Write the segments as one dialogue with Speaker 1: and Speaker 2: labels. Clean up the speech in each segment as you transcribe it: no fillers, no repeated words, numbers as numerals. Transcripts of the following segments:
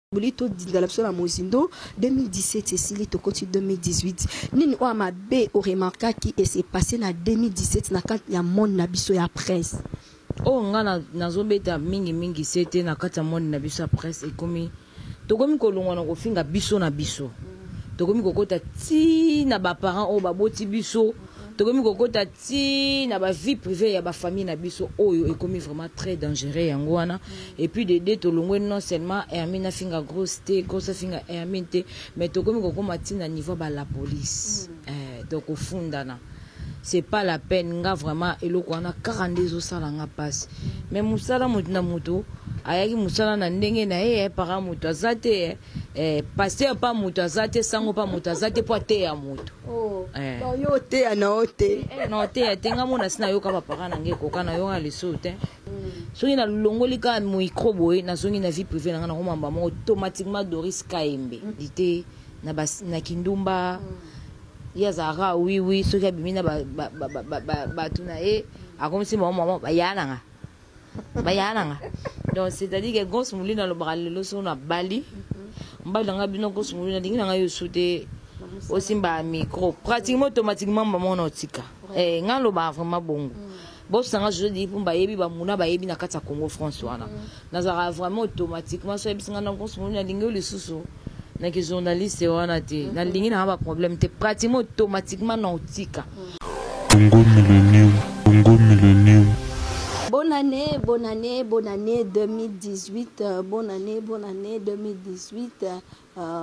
Speaker 1: Bolito d'Indalapso la Mozindo 2017 et Sili to continue 2018 nini o ma be o remarqué qui et s'est passé na 2017 na quand ya monde na biso ya presse
Speaker 2: o nga na zobeta mingi c'était na kati ya monde na biso ya presse et komi tokomi kolongwa na kofinga biso na biso tokomi kokota ti na ba parents o baboti biso tokomi kokota ti na ba vie privée ya ba famille na biso oyo ekomi vraiment très dangereux yango wana et puis de to longwe non seulement Hermine finga grosse finga Hermine te mais tokomi kokoma ti na niveau ba la police donc au fundana c'est pas la peine nga vraiment eloko wana 42 zo sala nga passe mais musala mutu na mutu ayaki musala na ndenge na ye para mutu azate passer pas mutu azate sango pas mutu azate po te ya mutu
Speaker 1: yo te na ote
Speaker 2: no te tenga mona sina yo ka papa na ngeko kana yo ali soute soki na longoli ka micro boy na songi na vie privée na ngana ko mamba mo automatiquement Doris Kaembe dite na kindumba yazara oui soki abimina ba tuna e akomisi maman bayana nga donc c'est-à-dire que grosse moulina le bralelo so na bali mbali nga bino grosse moulina dingi nga yo soute aussi ba micro pratiquement automatiquement maman na tika nga lo ba vraiment bongo bon sanga je dis pour ba yebi ba muna ba yebi na kata Congo France wana nazara vraiment automatiquement so yebi nga na grosse moulina dingi le susu na ki journaliste wana te na dingi na ba problème te pratiquement automatiquement na tika
Speaker 3: Congo millennium.
Speaker 1: Bonne année 2018. Bonne année 2018.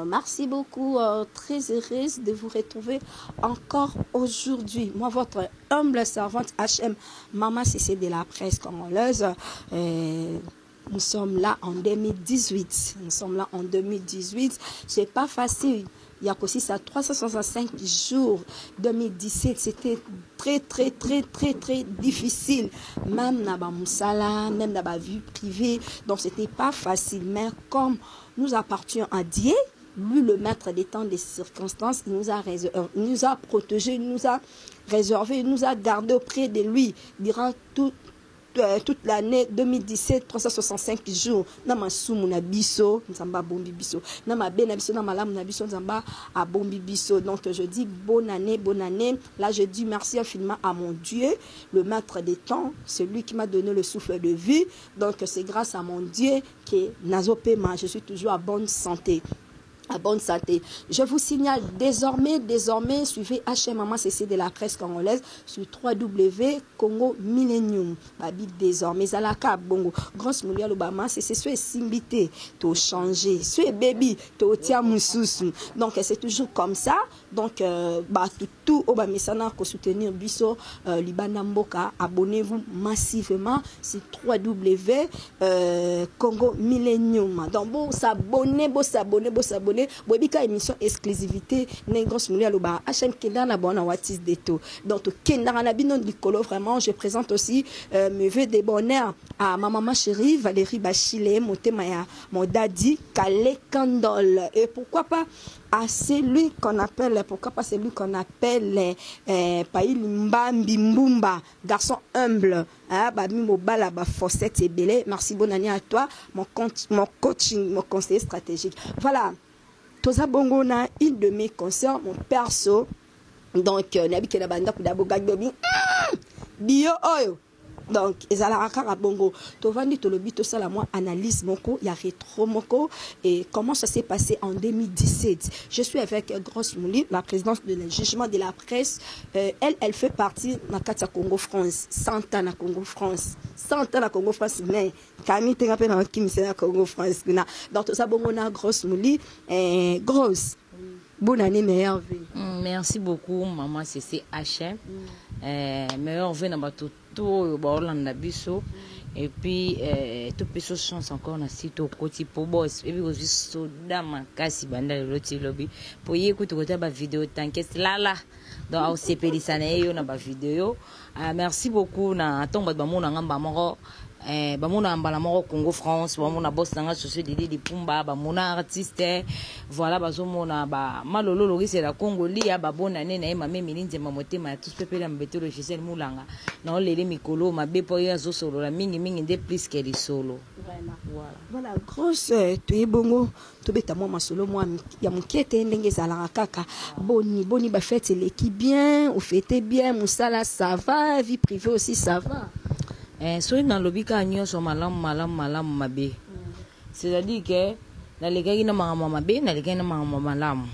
Speaker 1: Merci beaucoup. Très heureuse de vous retrouver encore aujourd'hui. Moi, votre humble servante HM, Maman CC de la presse congolaise. Nous sommes là en 2018. C'est pas facile. Il y a aussi ça 365 jours 2017, c'était très difficile, même dans la moussala, même dans la vie privée, donc c'était pas facile, mais comme nous appartenons à Dieu, lui le maître des temps, des circonstances, il nous a protégés, il nous a réservé, il nous a gardé auprès de lui durant toute l'année 2017, 365 jours. Nama sumu na biso, nzamba bombi biso. Nama bena biso, nama lam na biso, nzamba a bombi biso. Donc je dis bonne année. Là je dis merci infiniment à mon Dieu, le maître des temps, celui qui m'a donné le souffle de vie. Donc c'est grâce à mon Dieu que Nazopema, je suis toujours à bonne santé. Je vous signale désormais, suivez HM Maman CC de la presse congolaise sur 3W Congo Millennium. Babi désormais Zalaka Bongo. Grosse Moulia Lobama, c'est soit simbité, to changer, soit baby, to tia mususu. Donc c'est toujours comme ça. Donc tout au bamesana pour soutenir Bisso Libana Mboka, abonnez-vous massivement sur 3W Congo Millennium. Donc bon s'abonner. Bobika émission exclusivité Negros Moulia Loba HM Kenda na bona watis deto. Donc Kenda na bino Nicolo vraiment je présente aussi mes vœux de bonheur à ma maman chérie Valérie Bachile Motemaya mon daddy Kale Kandol et pourquoi pas à celui qu'on appelle Païl Mbambi Mbumba, garçon humble, Babi Mobala, Fossette et Belé. Merci, bonne année à toi, mon coaching, mon conseiller stratégique. Voilà, Toza Bongo na une de mes concerts, mon perso. Donc, Nabi Kenabanda Kudabo Gagbobi, Bio Oyo. Donc, ezala akara bongo. Tovandi tolobito sala moi analyse moko, ya rétro moko et comment ça s'est passé en 2017. Je suis avec Grosse Mouli, la présidente de le jugement de la presse. Elle fait partie de Kata Congo France, 100 ans na Congo France. 100 ans na Congo France mais Camille te rappelle dans Kim c'est na Congo France. Donc tout ça bongo na Grosse Mouli, grosse. Bonne année, meilleure vie.
Speaker 2: Merci beaucoup, maman CC HM. Meilleure vie dans tout Orlando Bisso. Et puis, tout petit chance encore na site au côté pour boss. Et puis, aussi, soda makasi banda le loti lobby. Pour y écouter la vidéo, t'inquiète là. Donc, au CP Lissané, on a la vidéo. Merci beaucoup. Na tombe de mon ngamba moro. bamona mbala moko Congo France, bamona boss nanga société de Pumba, bamona artiste, voilà bazomona ba malolo logise la Congo lia babona nena e mame milinze mamotema ya tous pepela mbetelo Gisèle Moulanga na olele mikolo mabe po ya zo solo la mingi nde plus que les solo.
Speaker 1: Voilà grosse tu bongo to beta moi masolo moi ya mukete ndenge zalaka kaka boni ba fête l'équipe bien ou fêter bien musala ça va, vie privée aussi ça va.
Speaker 2: So dans lobika nyonso malamu mabe. C'est-à-dire que na legaki na mama mabe na legaki na mama malamu.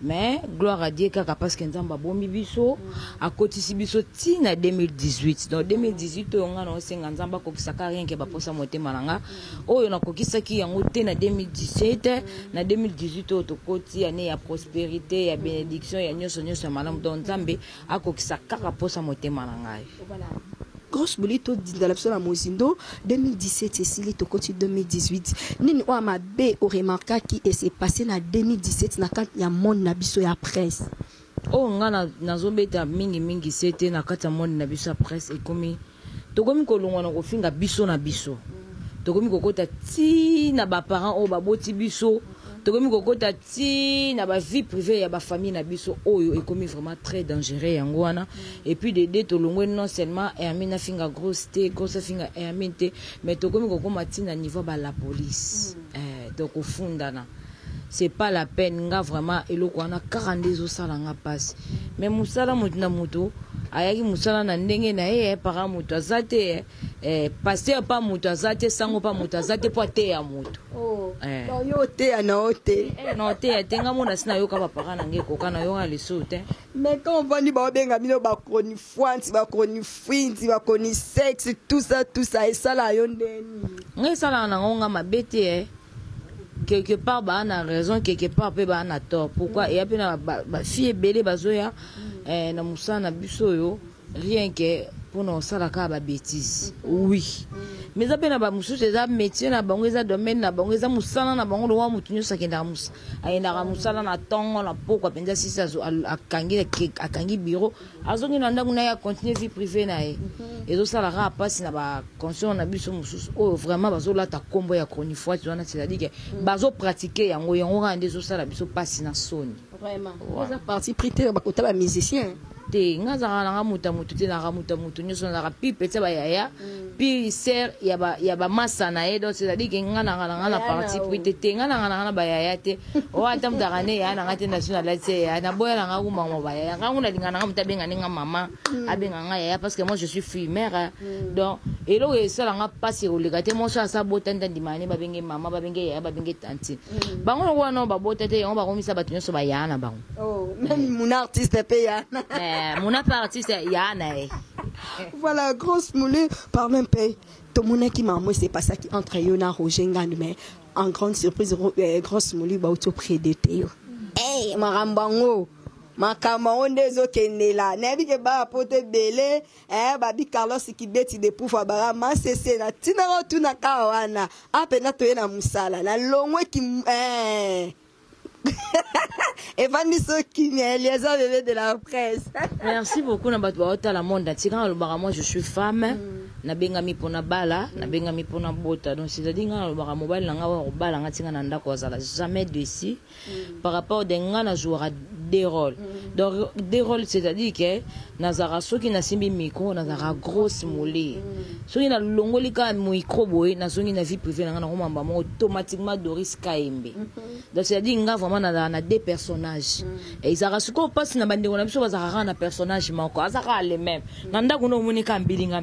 Speaker 2: Mais gloire à Dieu kaka parce que nzamba bombi biso akotisi biso ti na 2018. Donc 2018 on a osenga nzamba ko kisaka rien ke baposa motema nanga. Oyo na kokisaki yango te na 2017 na 2018 to koti année ya prospérité ya bénédiction ya nyonso malamu donc nzambe akokisaka kaka posa motema nanga.
Speaker 1: Voilà. Grosse bolito dans la Mozindo 2017 et Sili to côté 2018 nini o mabe o remarqué qui et s'est passé na 2017 na quand ya monde na biso ya presse
Speaker 2: o ngana nazobeta mingi c'était na kata monde na biso ya presse et komi tokomi kolongwa na kofinga biso na biso tokomi kokota ti na ba parents o baboti biso tokomi kokota ti na ba vie privée ya ba famille na biso oyo ekomi vraiment très dangereux yango wana et puis de tolongwe non seulement Hermine finga grosse finga Hermine te mais tokomi kokoma ti na niveau ba la police donc ofundana c'est pas la peine nga vraiment eloko wana 42 zo sala nga passe mais musala mutu na mutu ayaki musala na ndenge na ye para mutu azate passer pas mutu azate sango pas mutu azate po te ya mutu
Speaker 1: yo te na ote
Speaker 2: non te tenga mona sina yo ka ba para na ngeko kana yo nga lesote
Speaker 1: mais quand on va ni ba benga mino ba kroni fwanti ba kroni finti ba kroni sexe tout ça et ça là yo ndeni
Speaker 2: ngai sala na ngonga mabete quelque part ba na raison quelque part pe ba na tort pourquoi et après na ba fille belé bazoya na musana biso yo rien que pour nous sala ka ba bêtise oui mais après na ba musu c'est métier na bango eza domaine na bango eza musana na bango wa mutu nyosa kenda musa ayenda musala na tongo na poko penza sisa akangi bureau azongi na ndangu na ya continuer vie privée na ye ezo sala ka passe na ba conscience na biso musu oh vraiment bazolata kombo ya chronifois tu wana c'est-à-dire que bazo pratiquer yango rande zo sala biso passe na soni
Speaker 1: vraiment eza parti prité ba kota ba musicien
Speaker 2: te ngaza nga muta te na mutu nyoso na pipe te ba yaya puis ser ya ba masa na edo c'est-à-dire que nga na parti prité te nga na ba yaya te o ata mutagane ya na ngate national te ya na boya nga kuma mo ba yaya nga nguna linga nga mutabenga ninga mama abenga nga yaya parce que moi je suis fille mère donc elo e sala nga passer o legate mo sa botanda dimane ba benge mama ba benge yaya ba benge tante bango wana ba botete yango ba komisa batu nyoso ba yana bango
Speaker 1: même mon artiste pe ya
Speaker 2: mon artiste yana
Speaker 1: voilà grosse moulée par un peu tout le monde qui m'a moi c'est pas ça qui entre Yona Roger Ngane mais en grande surprise grosse moulée ba auto près de Théo marambango makama onde zo kenela nebi ke ba pote belé babi Carlos qui beti de poufa bara ma cc na tina tu na kawana apena to na musala na longwe ki et Vanessa qui est liaison bébé de la presse.
Speaker 2: Merci beaucoup na bato ba la monde tika lo bara moi je suis femme na benga mi pona bala na benga mi pona bota donc c'est-à-dire nga lo bara mobile nga wa bala nga tinga na ndako za jamais de ici par rapport de nga na jouera des rôles donc des rôles c'est-à-dire que nazara soki na simbi micro nazara grosse molée soki na longoli ka micro boy na soki na vie privée nga na komamba mo automatiquement Doris Kaembe donc c'est-à-dire nga vraiment na des personnages et izara suko passe na bande na biso bazara na personnage moko azaka les mêmes na ndako no monika mbilinga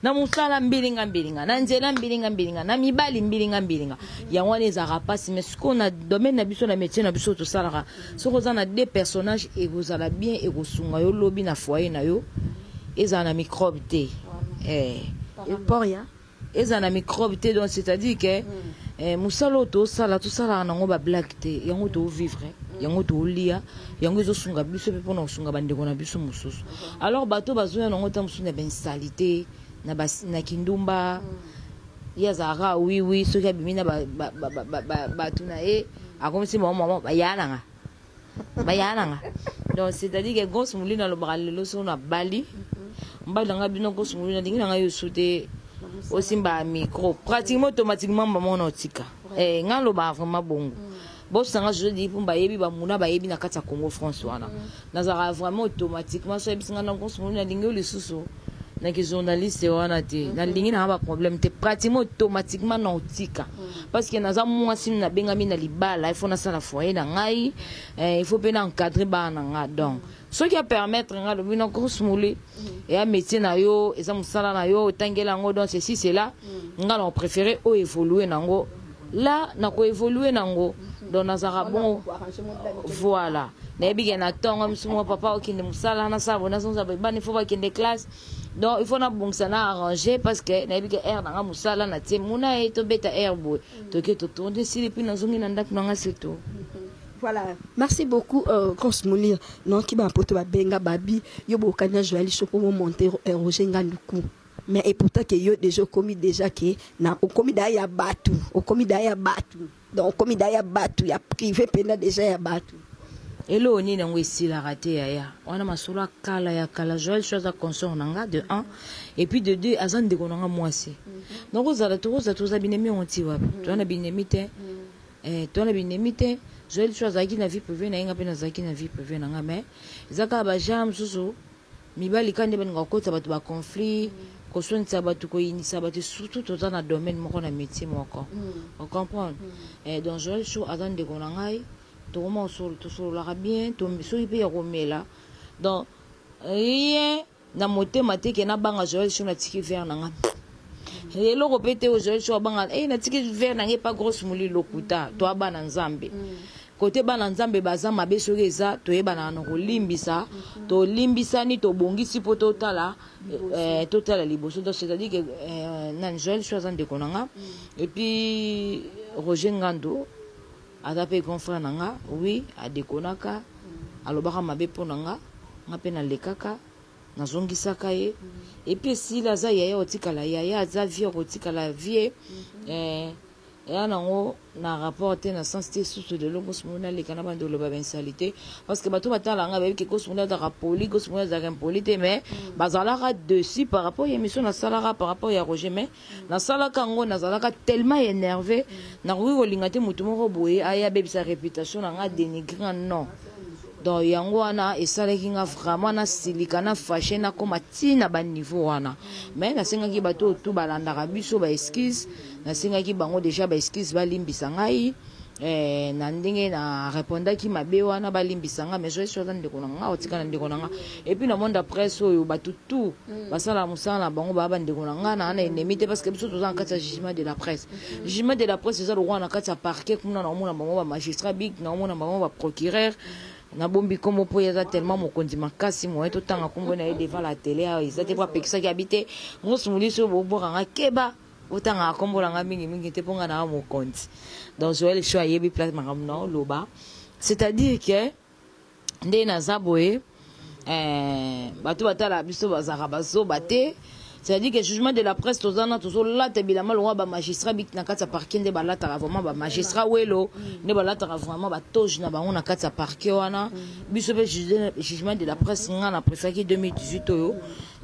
Speaker 2: na musala mbilinga na nzela mbilinga na mibali mbilinga yango ne zara passe mais suko na domaine na biso na métier na biso to sala soko za na des personnages et vous allez bien et vous sunga yo lobi na foyer na yo eza na microbe te
Speaker 1: pour rien
Speaker 2: eza na microbe te donc c'est-à-dire que musalo to sala na ngo ba black te yango to vivre yango to lia yango zo sunga biso pe pona sunga bandeko na biso mususu alors bato bazoya nango ta musuna ben salité na kindumba ya zara oui so ka bimina ba tuna akomisi mama bayana donc c'est-à-dire que grosse moulina lo bral lo so na bali mbala nga bino grosse moulina dinga nga yo soute osimba micro pratiquement automatiquement bamona otika nga loba vraiment bongo bosanga je dis pour bayebi bamuna bayebi na kati ya Congo France wana nazala vraiment automatiquement so ebisinga na kosumuna na lingi lisusu na ki journaliste wana te na lingi na ba problème te pratiquement automatiquement na otika parce que naza mwasi na bengami na libala il faut na sala foyer na ngai il faut pe na encadrer ba na nga donc ce qui a permettre nga le bino kosumuli et un métier na yo eza musala na yo tangela ngo donc ceci c'est là nga na préféré o évoluer nango là na ko évoluer nango donc nazara bon voilà na bi na tonga msumo papa okinde musala na sabo na zonza ba il faut ba kinde classe donc il faut na bongsa na arranger parce que na bi air na musala na tie muna e to beta air boy to ke to tourner si puis na zongi na ndak na seto.
Speaker 1: Voilà, merci beaucoup Cosmolir. Non qui ba poto ba benga babi yo bokanya Joël Chopo monter Roger Nganduku. Mais et pourtant que yo déjà commis déjà que na o commis da ya batu, o commis da ya batu. Donc commis da ya batu, ya privé pena déjà ya batu.
Speaker 2: Elo ni na ngwisi la raté ya. Wana masula kala ya kala Joël chose à consort nanga de 1 et puis de 2 azan de konanga mwasi. Donc ozala to binemi onti wapi. To na binemi te. To na binemi te. Joël chose à qui na vie privée na nga pena zaki na vie privée nanga mais zaka ba jam susu mibali kande ben ngakota batu ba conflit ko sonisa batu ko inisa batu surtout dans na domaine moko na métier moko. On comprend. Donc Joël chose azan de konanga to mo sur to sur la bien to so ipe ya komela donc rien na motema te ke na banga Joël chose na tiki vers nanga et le répéter aux Joël chose banga na tiki vers nanga pas grosse muli lokuta to abana nzambe côté bana nzambe baza mabe soki eza toyebana na kolimbisa tolimbisani tobongisi po totala liboso donc c'est-à-dire que na Joël chose ndeko nanga et puis Roger Ngando atape confrère nanga oui adekonaka alobaka mabe po nanga nga pe na lekaka nazongisaka ye et puis si la za yaya otikala yaya za vie otikala vie ya nango na rapport na sens sous de longo smona le kana bando loba insalité parce que bato batala nga ba ke ko smona da rapoli ko smona da impolité mais bazalaka dessus par rapport à émission na salara par rapport à Roger mais na salaka ngo na zalaka tellement énervé na ruyi olingate mutu moko boye aya bebi sa réputation nga dénigrant non donc yango wana esalaki nga vraiment na silika na fâché na koma tina ba niveau wana mais na sengaki bato tout balandaka biso ba excuse na sengaki bango déjà ba excuse balimbisa ngai na ndenge na répondaki mabe wana balimbisa nga mais je suis en ndeko nanga otika ndeko nanga et puis na monde presse oyo bato tout basala musala bango baba ndeko nanga na ennemi te parce que biso tozanga kati ya jugement de la presse eza lo wana kati ya parquet kuna na omona bango ba magistrat big na omona bango ba procureur na bombi komo po yaza tellement mokonzi makasi moye totanga kombo na ye devant la télé eza te po apekisaki habite ngosumuliso boboranga keba otanga kombo langa mingi te ponga na mokonzi donc Joël Choa yebi place makambo na loba c'est-à-dire que nde naza boye bato batala biso bazaka bazoba te c'est-à-dire que le jugement de la presse tozana tozo lata bilama lo ba magistrat bik na kati ya parquet nde balata vraiment ba magistrat welo nde balata vraiment ba toge na bango na kati ya parquet wana biso be jugement de la presse nga na préféré 2018 oyo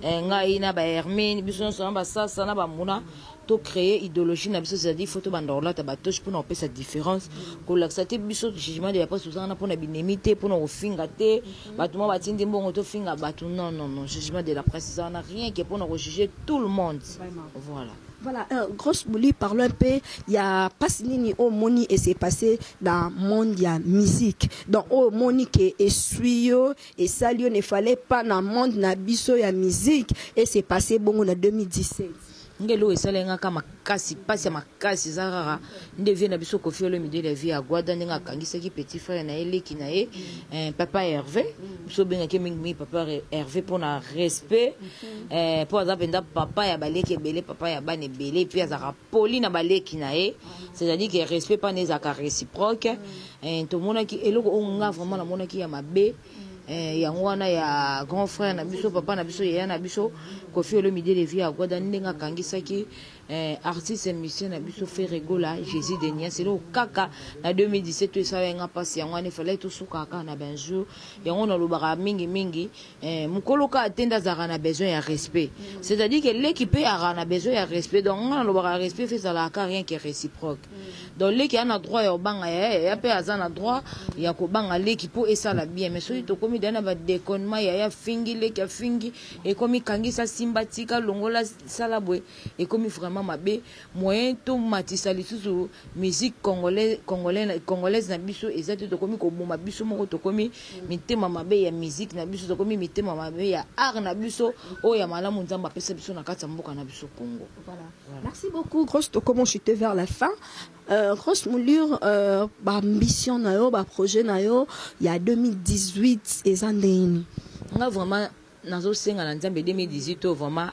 Speaker 2: ngai na ba Hermine biso so ba sasa na ba muna to créer idéologie na biso c'est-à-dire faut to bandola ta ba toge pour na opesa différence ko laxate biso jugement de la presse tozana pour na binemité pour na ofinga te bato mo batindi mbongo to finga bato non jugement de la presse ça n'a rien qui est pour nous juger tout le monde.
Speaker 1: Voilà, grosse bouli, parlons un peu. Il y a pas ni au moni et c'est passé dans le monde de la musique. Donc au moni qui est suyo et ça lui ne fallait pas dans le monde na biso ya musique et c'est passé bon en 2017.
Speaker 2: Ngelo esalenga kama kasi pasi makasi zarara ndevie na biso Koffi Olomide la vie agwada ndenga kangisa ki petit frère na eleki na ye papa Hervé biso benga ke mingi papa Hervé pour na respect pour azapenda papa ya baleki belé papa ya bane belé puis azaka poli na baleki na ye c'est-à-dire que respect pas nezaka réciproque to mona ki eloko onga vraiment na mona ki ya mabe yango wana ya grand frère na biso papa na biso ya na biso Koffi Olomide la vie agwada ndenga kangisaki artiste musicien na biso fait rigola Jésus de Nia c'est le kaka na 2017 to ça nga passe yango ne fallait tout sukaka na benjo yango na lobaka mingi mukoloka atenda zara na besoin ya respect c'est-à-dire que l'équipe a besoin de respect donc on a le respect fait ça la rien qui est réciproque donc l'équipe a droit ya banga ya pe azana droit ya ko banga l'équipe et ça la bien mais so to komi dana ba déconnement ya fingi l'équipe ya fingi et komi kangi sa simbatika longola sala boy et komi vraiment mabe moyen to matisa lisusu musique congolaise na biso ezati to komi ko boma biso moko to komi mitema mabe ya musique na biso to komi mitema mabe ya art na biso o ya malamu nzamba pesa biso na kati mboka na biso Congo.
Speaker 1: Voilà. Merci beaucoup Grosse to comment j'étais vers la fin. Grosse moulure ambition na yo projet na yo il y a 2018 ezandeni.
Speaker 2: Nga vraiment nazo senga na nzambe 2018 vraiment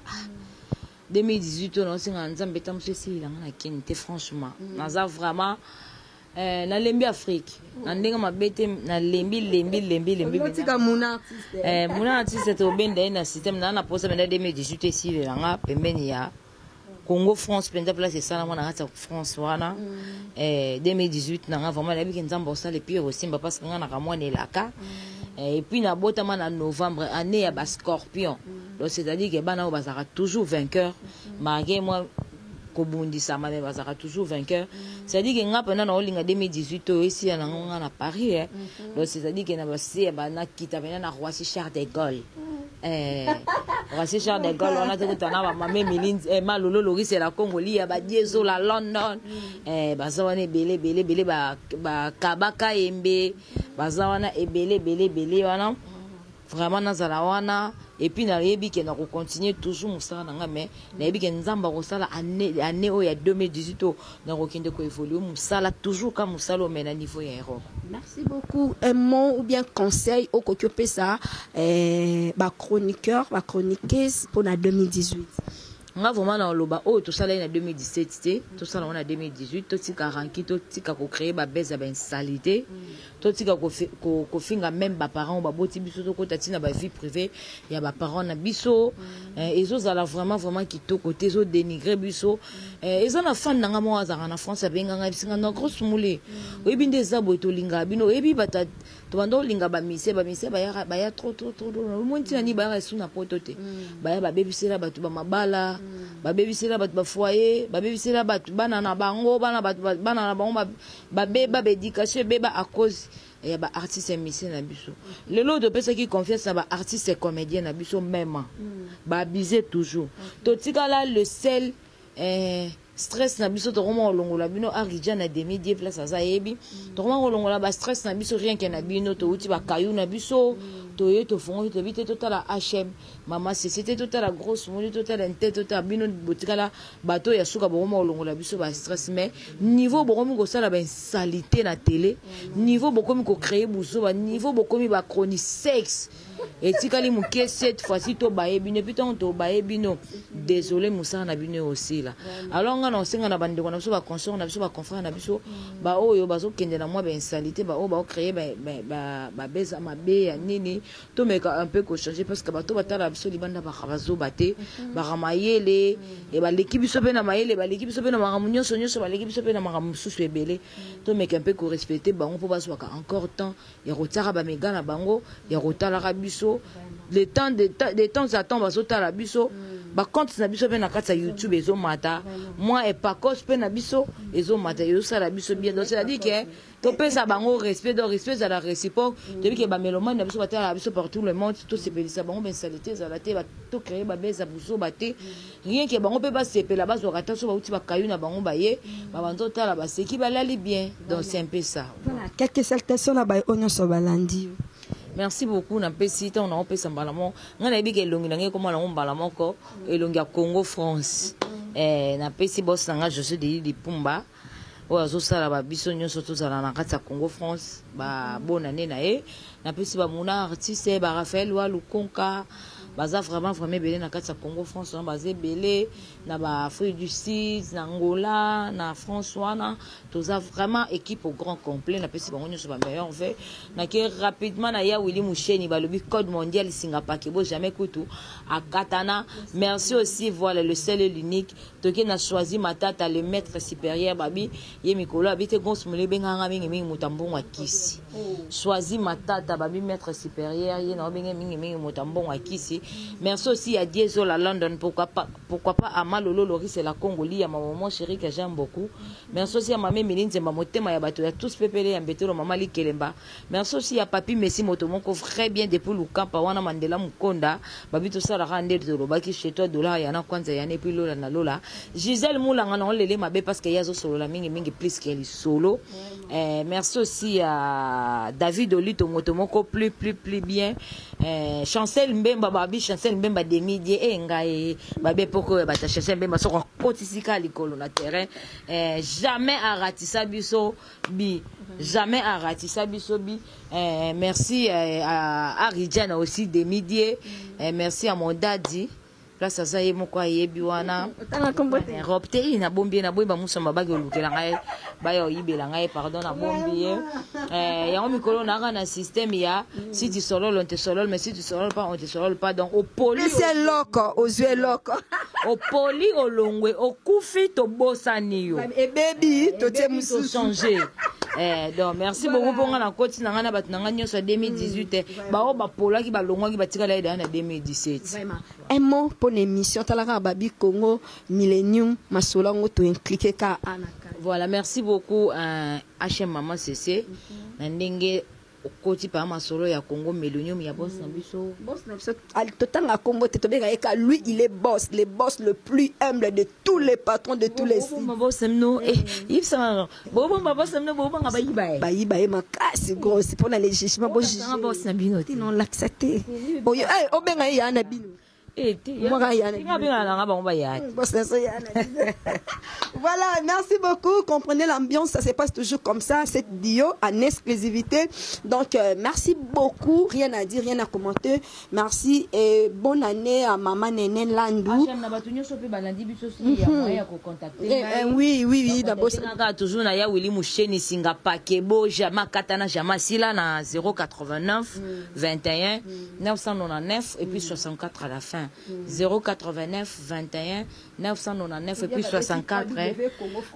Speaker 2: 2018 on senga nzambe tamse si la na kente franchement naza vraiment na lembi Afrique na ndenga mabete na lembi
Speaker 1: otika muna
Speaker 2: artiste to benda na système na posa benda 2018 si la nga pembeni ya Congo France penda place ça na ngata France wana 2018 na nga vraiment la biki nzambo ça les pire aussi parce que nga na kamwana elaka et puis na botama na novembre année ya ba scorpion donc c'est-à-dire que bana bazaka toujours vainqueur malgré moi kobundisa mais bazaka toujours vainqueur c'est-à-dire que nga pendant na olinga 2018 ici na nga na Paris donc c'est-à-dire que na basi bana kita bana na Roissy Charles de Gaulle Roissy Charles de Gaulle on a tout na ba mame Milins malolo Loris la Congoli ya ba Dieso la London bazawana belé ba kabaka embe bazawana belé wana vraiment nazala wana et puis na yebi ke na ko continuer toujours musala nanga mais na yebi ke nzamba ko sala année o ya 2018 na ko kende ko évoluer musala toujours comme musala mais na niveau ya Europe.
Speaker 1: Merci beaucoup. Un mot ou bien conseil au kokyope ça chroniqueur chroniqueuse pour la 2018.
Speaker 2: Nga vraiment na loba o to sala na 2017 to sala na 2018 to tika ranki to tika ko créer ba beza ba insalité to tika ko finga même ba parents ba boti biso to ko tatina ba vie privée ya ba parents na biso ezo zala vraiment kitoko te zo dénigrer biso ezo na fan nanga mo azanga na France benga nga bisinga na grosse moulé oyebi ndeza boy to linga bino oyebi bata to bando linga ba mise ba ya trop monti na ni ba resu na poto te ba ya ba bebisela batu ba mabala babebisela batu ba foyer babebisela batu bana na bango bana na bango babeba bédication beba à cause ya ba artiste musicien na biso lelo de pesa qui confiance na ba artiste comédien na biso même ba abuser toujours to tikala le sel stress na biso to roma olongola bino arija na demi die place aza yebi to roma olongola ba stress na biso rien que na bino to uti ba kayu na biso to ye to fongo to bite to tala HM mama c'était to tala grosse moni to tala tête to tala bino botikala bato ya suka roma olongola biso ba stress mais niveau bokomi ko sala ba salité na télé niveau bokomi ko créer buso ba niveau bokomi ba chronique sexe et tikali muke cette fois-ci to baye bino piton to baye bino désolé musa na bino aussi là alors nga na senga na bandeko na biso ba consort na biso ba confrère na biso ba oyo bazo kende na moi ba insalité ba o ba créer ba beza mabe ya nini to meka un peu ko changer parce que bato batala biso libanda ba bazo baté ba ramayele et ba l'équipe biso pe na mayele ba l'équipe biso pe na maramunyo sonyo ba l'équipe biso pe na maramususu ebele to meka un peu ko respecter bango po baso ka encore temps ya rotara ba mega na bango ya rotala biso le temps de temps à temps bazota la biso ba compte na biso pe na kata YouTube ezo mata moi et pas cause pe na biso ezo mata yo sala biso bien donc c'est-à-dire que to pesa bango respect à la réciproque depuis que ba melomane na biso batala la biso partout le monde tout se pelisa bango ben salité za la te ba to créer ba beza buso baté rien que bango pe ba sepela ba zo rata so ba uti ba kayu na bango ba ye ba banzo tala ba seki ba lali bien donc c'est un peu ça.
Speaker 1: Voilà quelques salutations là ba onyo so balandi.
Speaker 2: Merci beaucoup na pesi ta on a pesa mbalamo ngana ebi ke longi nange koma na mbalamo ko elongi ya Congo France na pesi boss nga José de Lipumba o azo sala ba biso nyonso to sala na kati ya Congo France ba bonne année na e na pesi ba muna artiste ba Raphaël wa Lukonka baza vraiment belé na kati ya Congo France baza belé na ba Afrique du Sud na Angola na France wana toza vraiment équipe au grand complet na pesi bango nyonso ba meilleur fait na ke rapidement na ya Willy Moucheni balobi code mondial Singapour ke bo jamais kutu à Katana. Merci aussi voilà le seul et l'unique toke na choisi matata le maître supérieur babi ye mikolo abite gons mule benganga mingi mutambongo akisi choisi matata babi maître supérieur ye na benga mingi mutambongo akisi. Merci aussi à Diesel à London, pourquoi pas à Malolo Loris et la Congolie, à ma maman chérie que j'aime beaucoup. Merci aussi à ma mère Méline Zemamotema et à Bato, à tous pépélés, à Mbetelo, maman Li Kelemba. Merci aussi à Papi Messi Motomoko, très bien depuis le camp, à Wana Mandela Mukonda, Babito Salara de Robaki chez toi, Dola, Yana Kwanza, Yana puis Lola Nalola. Gisèle Moulanga, on les mabé parce qu'il y a solo la mingi mingi plus qu'elle est solo. Merci aussi à David Olito Motomoko, plus bien. Chancel Mbemba Babi, Chancel Mbemba Demidie, Ngai, Babé Poko, Bata Chancel Mbemba, Soko Kotisika, l'icône na terrain. Jamais à ratissa biso bi. Jamais à ratissa biso bi. Merci à Aridjana aussi Demidie. Merci à mon daddy. Place à ça, il m'a quoi, il biwana. Robte, il n'a bombié, n'a bombié, moussa ma bague au lukelangaï, bayo ibelangaï, pardon, n'a bombié. Et en micro, n'a un système, il y a, si tu solos, on te solole, mais si tu solos pas, on te solole pas. Donc, au poli.
Speaker 1: C'est loco, aux yeux loco.
Speaker 2: Au poli, au longwe, au koufi, au bossaniyo.
Speaker 1: Et baby, tu t'es
Speaker 2: moussou changé. Donc, merci beaucoup pour la côte, n'a rien à battre, n'a rien sur 2018. Bah, oh, bah, pola qui va longwa qui va tirer là, en 2017.
Speaker 1: Vraiment. Un mot pour l'émission Talaka Babi Congo Millennium Masolango to impliquer ka anaka.
Speaker 2: Voilà, merci beaucoup à HM Maman CC. Ndenge okoti pa masolo ya Congo Millennium ya boss na biso.
Speaker 1: Boss na biso al totanga Congo te tobeka eka lui il est boss, le boss le plus humble de tous les patrons de tous les sites.
Speaker 2: Boss semno il ça bobo boss semno bobo nga bayiba.
Speaker 1: Bayiba makasi gros c'est pour les jugements boss
Speaker 2: na bino.
Speaker 1: Non l'accepter. Oyo eh obenga ya na bino. Voilà, merci beaucoup. Comprenez l'ambiance, ça se passe toujours comme ça, cette bio en exclusivité. Donc, merci beaucoup. Rien à dire, rien à commenter. Merci et bonne année à Maman Néné Landou. Oui, d'abord.
Speaker 2: Toujours na Willy Moucheni Singapour Kebo Jama Katana Jama Sila na 089 21 999 et puis 64 à la fin. 089 21 999 et puis 64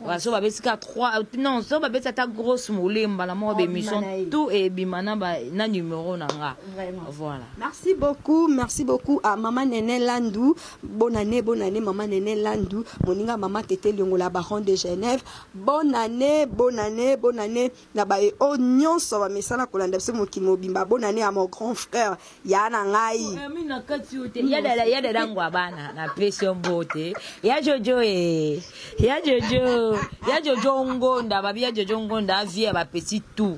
Speaker 2: voilà so babesika 3 non so babesa ta grosse molemba la mo bémission tout et bimana na numéro nanga voilà.
Speaker 1: Merci beaucoup à Maman Néné Landou. Bonne année Maman Néné Landou. Moninga Maman Tété Liongola Baron de Genève. Bonne année na ba e oignon so ba mesala kolanda se mokimo bimba. Bonne année à mon grand frère Yana Ngai.
Speaker 2: Ya dangwa bana na pression bote ya Jojo ngonda babi ya Jojo ngonda via ba petit tout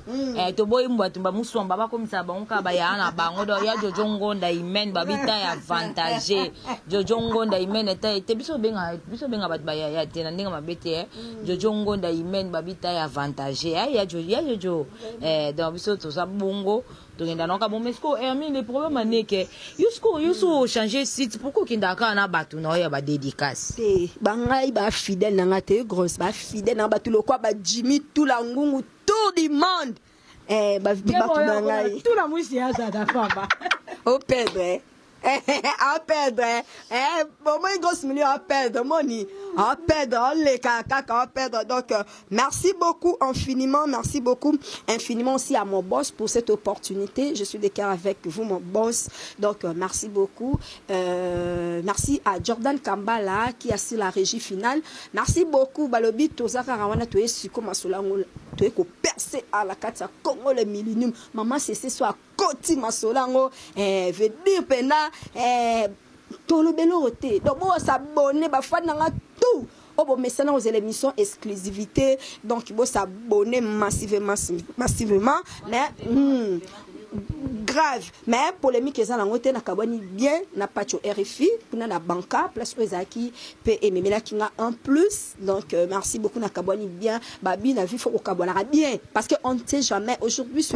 Speaker 2: to boy mbatu ba musomba ba komisa ba onka ba ya na bango do ya Jojo ngonda imen babita ya avantage Jojo ngonda imen te biso benga bat ba ya tena ndinga mabete Jojo ngonda imen babita ya avantage ya Jojo donc biso to sa bongo to ngenda noka bon mesko le problème n'est que yusko changer site pourquoi kindaka na batu na ya ba dédicace
Speaker 1: bangai ba fidèle na te grosse ba fidèle na batu lokwa ba Jimmy tout la ngungu tout du monde ba batu bangai
Speaker 2: tout la musi ya za da famba
Speaker 1: au perdre à perdre bon moi grosse million à perdre moni à perdre les caca à perdre donc merci beaucoup infiniment aussi à mon boss pour cette opportunité. Je suis de cœur avec vous mon boss, donc merci beaucoup. Merci à Jordan Kambala qui assure la régie finale. Merci beaucoup balobi tozaka rawana toye siko masolango toye ko percer à la carte Congo le Millennium. Maman c'est soit Koti masolango veut dire pena tolo beloroté donc bon s'abonner ba fananga tout oh bon mais ça dans l'émission exclusivité donc bon s'abonner massivement mais grave. Mais polémique eza na ngote na kabani bien na pacho RFI pour na banka place ezaki pe ememela kinga en plus. Donc merci beaucoup na kabani bien babi na vie faut kabana bien parce que on ne sait jamais aujourd'hui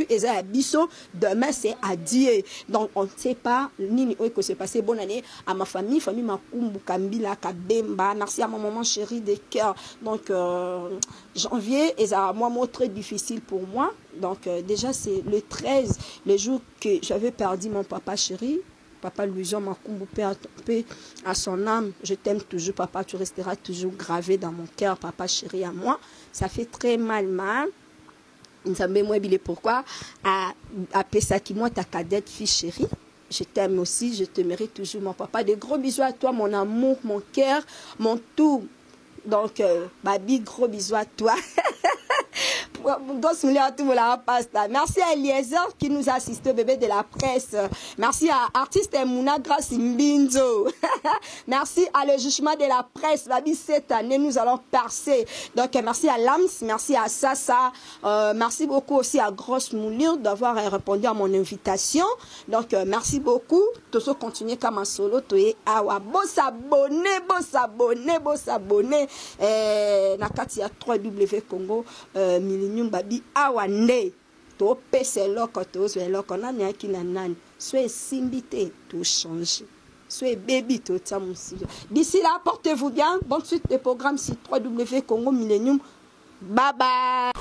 Speaker 1: eza à biso, demain c'est à Dieu. Donc on ne sait pas ni que c'est passé. Bonne année à ma famille Makumbu Kambila Kabemba. Merci à mon maman chérie de cœur. Donc janvier est un mois très difficile pour moi. Donc déjà c'est le 13, le jour que j'avais perdu mon papa chéri. Papa Louison Makumbu, paix à son âme. Je t'aime toujours, papa. Tu resteras toujours gravé dans mon cœur, papa chéri à moi. Ça fait très mal. Pourquoi à Pesaki, moi, ta cadette fille chérie. Je t'aime aussi, je te mérite toujours, mon papa. Des gros bisous à toi, mon amour, mon cœur, mon tout. Donc, babi, gros bisous à toi. Merci à Eliezer qui nous a assisté au bébé de la presse. Merci à artiste Mouna Grace Mbinzo. Merci à le jugement de la presse. Babi, cette année, nous allons percer. Donc, merci à Lams, merci à Sasa. Merci beaucoup aussi à Grosse Moulure d'avoir répondu à mon invitation. Donc, merci beaucoup. Tous ceux continuer comme un solo. Beau s'abonner. Nakati à 3W Congo. Millennium babi awande to pese loko to zo loko nani akina nani soyez simbité tout changer soyez baby to tamusi. D'ici là portez-vous bien, bonne suite des programmes sur 3W Congo Millennium. Bye bye.